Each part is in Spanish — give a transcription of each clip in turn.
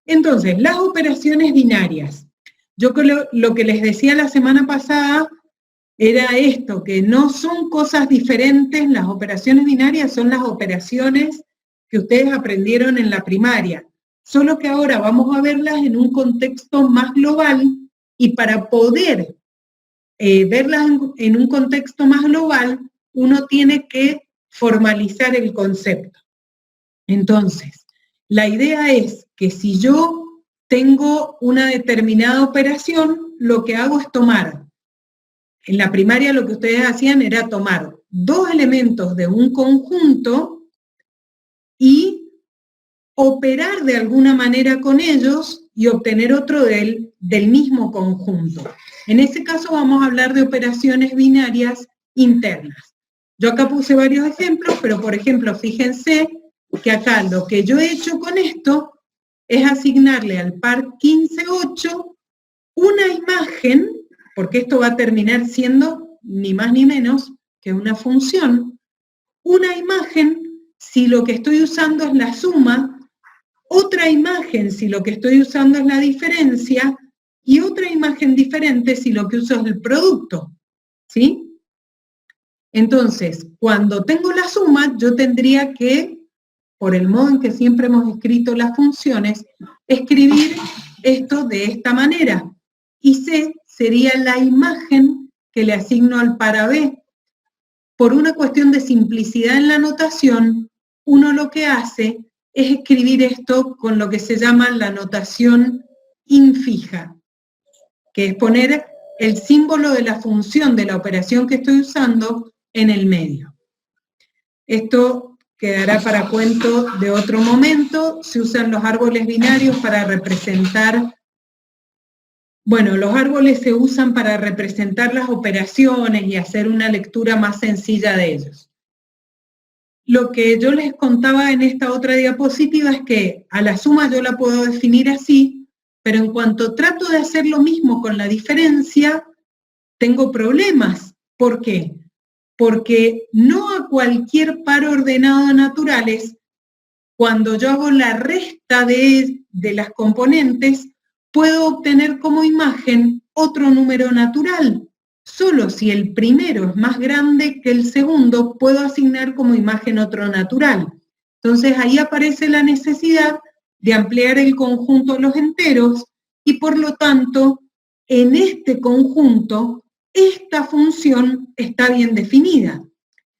Entonces, las operaciones binarias. Yo lo que les decía la semana pasada era esto, que no son cosas diferentes, las operaciones binarias son las operaciones que ustedes aprendieron en la primaria, solo que ahora vamos a verlas en un contexto más global, y para poder verlas en un contexto más global, uno tiene que formalizar el concepto. Entonces, la idea es que si yo tengo una determinada operación, lo que hago es tomar. En la primaria lo que ustedes hacían era tomar dos elementos de un conjunto y operar de alguna manera con ellos y obtener otro del mismo conjunto. En ese caso vamos a hablar de operaciones binarias internas. Yo acá puse varios ejemplos, pero por ejemplo, fíjense que acá lo que yo he hecho con esto es asignarle al par 15,8 una imagen, porque esto va a terminar siendo ni más ni menos que una función, una imagen si lo que estoy usando es la suma, otra imagen si lo que estoy usando es la diferencia, y otra imagen diferente si lo que uso es el producto, ¿sí? Entonces, cuando tengo la suma, yo tendría que, por el modo en que siempre hemos escrito las funciones, escribir esto de esta manera. Y C sería la imagen que le asigno al par AB. Por una cuestión de simplicidad en la notación, uno lo que hace es escribir esto con lo que se llama la notación infija, que es poner el símbolo de la función de la operación que estoy usando en el medio. Esto quedará para cuento de otro momento. Se usan los árboles binarios para representar, bueno, los árboles se usan para representar las operaciones y hacer una lectura más sencilla de ellos. Lo que yo les contaba en esta otra diapositiva es que a la suma yo la puedo definir así, pero en cuanto trato de hacer lo mismo con la diferencia, tengo problemas. ¿Por qué? Porque no a cualquier par ordenado de naturales, cuando yo hago la resta de las componentes, puedo obtener como imagen otro número natural. Solo si el primero es más grande que el segundo, puedo asignar como imagen otro natural. Entonces ahí aparece la necesidad de ampliar el conjunto a los enteros y por lo tanto, en este conjunto, esta función está bien definida.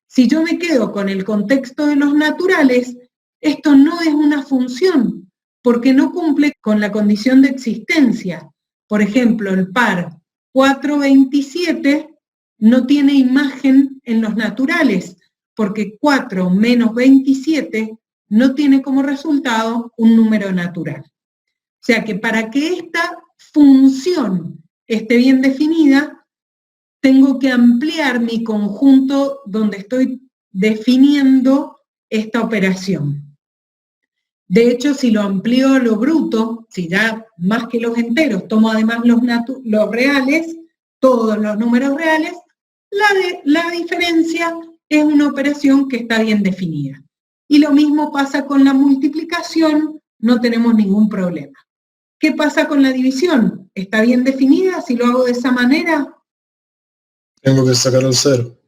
Si yo me quedo con el contexto de los naturales, esto no es una función, porque no cumple con la condición de existencia. Por ejemplo, el par 4,27 no tiene imagen en los naturales, porque 4 menos 27 no tiene como resultado un número natural. O sea que para que esta función esté bien definida, tengo que ampliar mi conjunto donde estoy definiendo esta operación. De hecho, si lo amplío a lo bruto, si ya más que los enteros tomo además los reales, todos los números reales, la diferencia es una operación que está bien definida. Y lo mismo pasa con la multiplicación, no tenemos ningún problema. ¿Qué pasa con la división? ¿Está bien definida si lo hago de esa manera? Tengo que sacar el 0.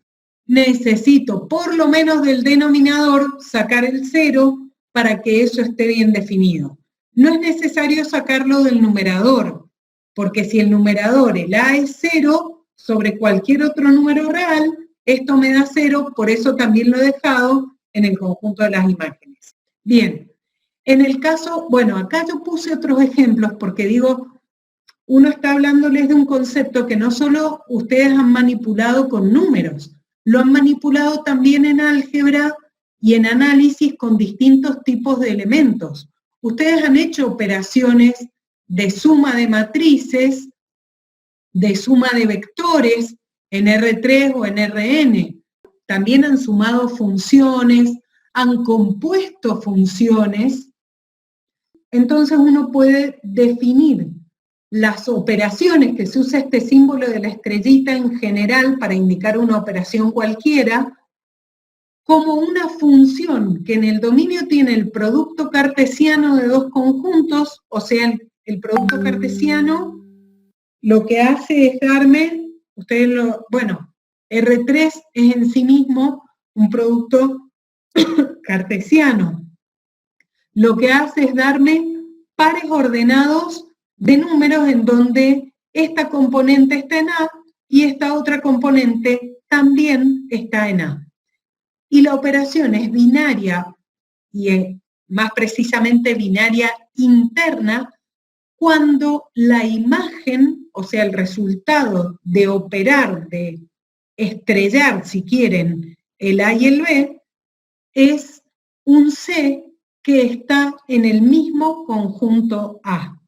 Necesito por lo menos del denominador sacar el 0 para que eso esté bien definido. No es necesario sacarlo del numerador, porque si el numerador, el A es 0, sobre cualquier otro número real, esto me da 0, por eso también lo he dejado en el conjunto de las imágenes. Bien, en el caso, bueno, acá yo puse otros ejemplos porque digo, uno está hablándoles de un concepto que no solo ustedes han manipulado con números, lo han manipulado también en álgebra y en análisis con distintos tipos de elementos. Ustedes han hecho operaciones de suma de matrices, de suma de vectores en R3 o en Rn. También han sumado funciones, han compuesto funciones. Entonces uno puede definir las operaciones, que se usa este símbolo de la estrellita en general para indicar una operación cualquiera, como una función que en el dominio tiene el producto cartesiano de dos conjuntos, o sea, el producto cartesiano lo que hace es darme, R3 es en sí mismo un producto cartesiano. Lo que hace es darme pares ordenados de números en donde esta componente está en A y esta otra componente también está en A. Y la operación es binaria, y más precisamente binaria interna, cuando la imagen, o sea, el resultado de operar, de estrellar, si quieren, el A y el B, es un C que está en el mismo conjunto A.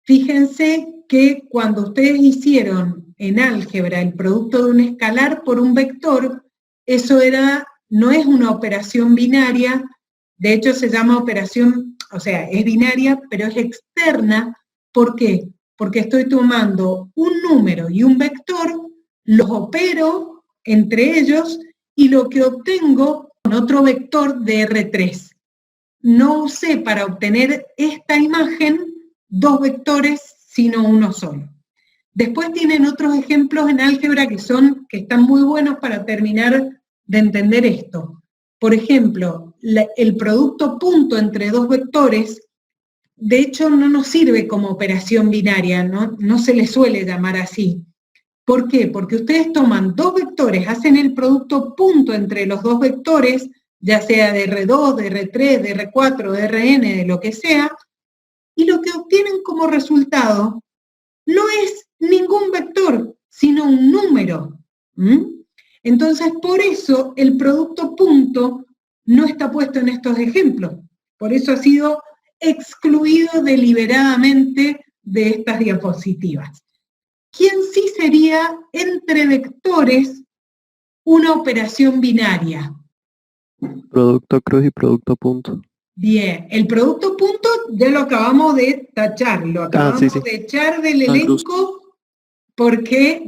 Fíjense que cuando ustedes hicieron en álgebra el producto de un escalar por un vector, eso no es una operación binaria, de hecho se llama operación, o sea, es binaria, pero es externa. ¿Por qué? Porque estoy tomando un número y un vector, los opero entre ellos y lo que obtengo con otro vector de R3. No usé para obtener esta imagen dos vectores, sino uno solo. Después tienen otros ejemplos en álgebra que están muy buenos para terminar de entender esto. Por ejemplo, el producto punto entre dos vectores, de hecho no nos sirve como operación binaria, no se le suele llamar así. ¿Por qué? Porque ustedes toman dos vectores, hacen el producto punto entre los dos vectores, ya sea de R2, de R3, de R4, de Rn, de lo que sea, y lo que obtienen como resultado no es ningún vector, sino un número. Entonces, por eso el producto punto no está puesto en estos ejemplos. Por eso ha sido excluido deliberadamente de estas diapositivas. ¿Quién sí sería entre vectores una operación binaria? Producto cruz y producto punto. Bien, el producto punto ya lo acabamos de tachar, lo acabamos sí. de echar del elenco porque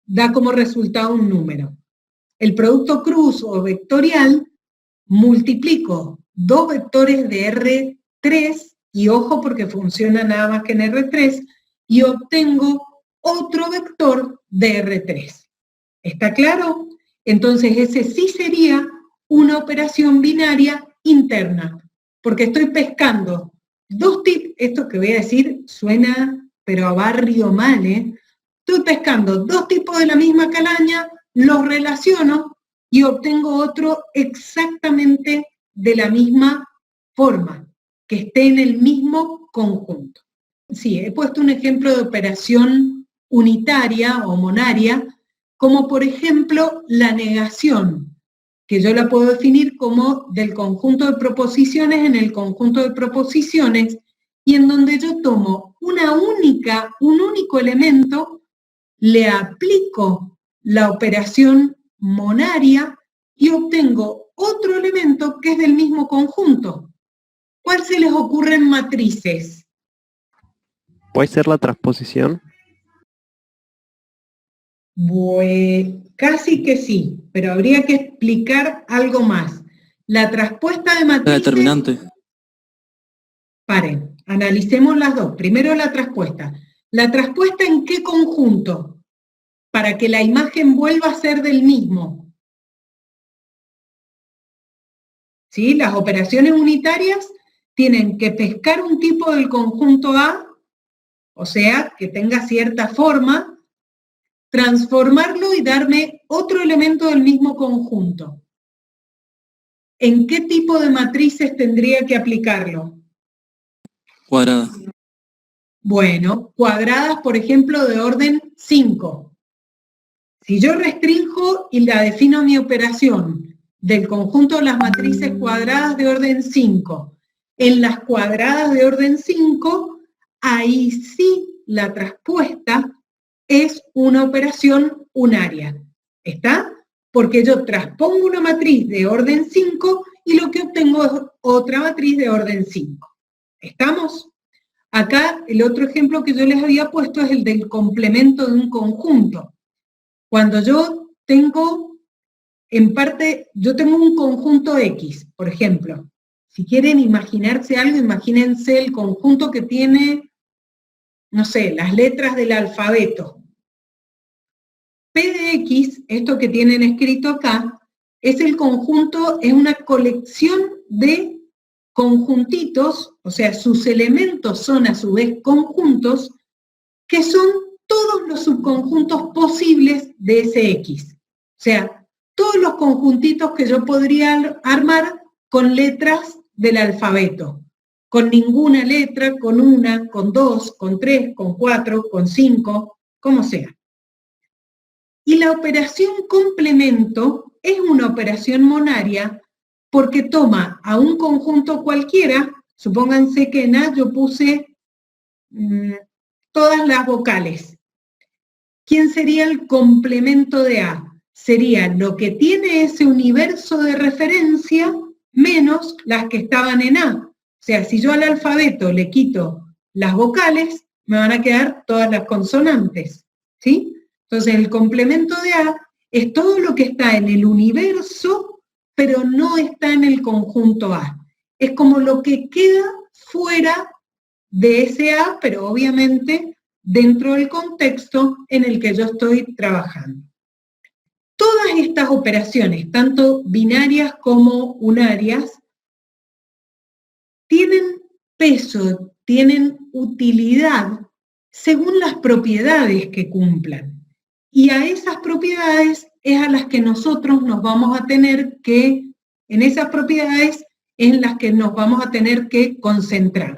da como resultado un número. El producto cruz o vectorial, multiplico dos vectores de R3, y ojo porque funciona nada más que en R3, y obtengo otro vector de R3. ¿Está claro? Entonces ese sí sería una operación binaria interna, porque estoy pescando dos tipos, esto que voy a decir suena pero a barrio mal, Estoy pescando dos tipos de la misma calaña, los relaciono y obtengo otro exactamente de la misma forma, que esté en el mismo conjunto. Sí, he puesto un ejemplo de operación unitaria o monaria, como por ejemplo la negación, que yo la puedo definir como del conjunto de proposiciones en el conjunto de proposiciones, y en donde yo tomo un único elemento, le aplico la operación monaria y obtengo otro elemento que es del mismo conjunto. ¿Cuál se les ocurre en matrices? ¿Puede ser la transposición? Casi que sí, pero habría que explicar algo más. La traspuesta de matrices... La determinante. Paren, analicemos las dos. Primero la traspuesta. ¿La traspuesta en qué conjunto? Para que la imagen vuelva a ser del mismo. ¿Sí? Las operaciones unitarias tienen que pescar un tipo del conjunto A, o sea, que tenga cierta forma, transformarlo y darme otro elemento del mismo conjunto. ¿En qué tipo de matrices tendría que aplicarlo? Cuadrada. Bueno, cuadradas, por ejemplo, de orden 5. Si yo restringo y la defino mi operación del conjunto de las matrices cuadradas de orden 5, en las cuadradas de orden 5, ahí sí la traspuesta es una operación unaria. ¿Está? Porque yo transpongo una matriz de orden 5 y lo que obtengo es otra matriz de orden 5. ¿Estamos? Acá el otro ejemplo que yo les había puesto es el del complemento de un conjunto. Cuando yo tengo en parte, yo tengo un conjunto X, por ejemplo. Si quieren imaginarse algo, imagínense el conjunto que tiene, no sé, las letras del alfabeto. P de X, esto que tienen escrito acá, es el conjunto, es una colección de conjuntitos, o sea, sus elementos son a su vez conjuntos, que son todos los subconjuntos posibles de ese X. O sea, todos los conjuntitos que yo podría armar con letras del alfabeto. Con ninguna letra, con una, con dos, con tres, con cuatro, con cinco, como sea. Y la operación complemento es una operación monaria porque toma a un conjunto cualquiera, supónganse que en A yo puse todas las vocales. ¿Quién sería el complemento de A? Sería lo que tiene ese universo de referencia menos las que estaban en A. O sea, si yo al alfabeto le quito las vocales, me van a quedar todas las consonantes, ¿sí? Entonces, el complemento de A es todo lo que está en el universo, pero no está en el conjunto A. Es como lo que queda fuera de ese A, pero obviamente dentro del contexto en el que yo estoy trabajando. Todas estas operaciones, tanto binarias como unarias, tienen peso, tienen utilidad según las propiedades que cumplan. Y a esas propiedades es a las que nosotros nos vamos a tener que, en esas propiedades es en las que nos vamos a tener que concentrar.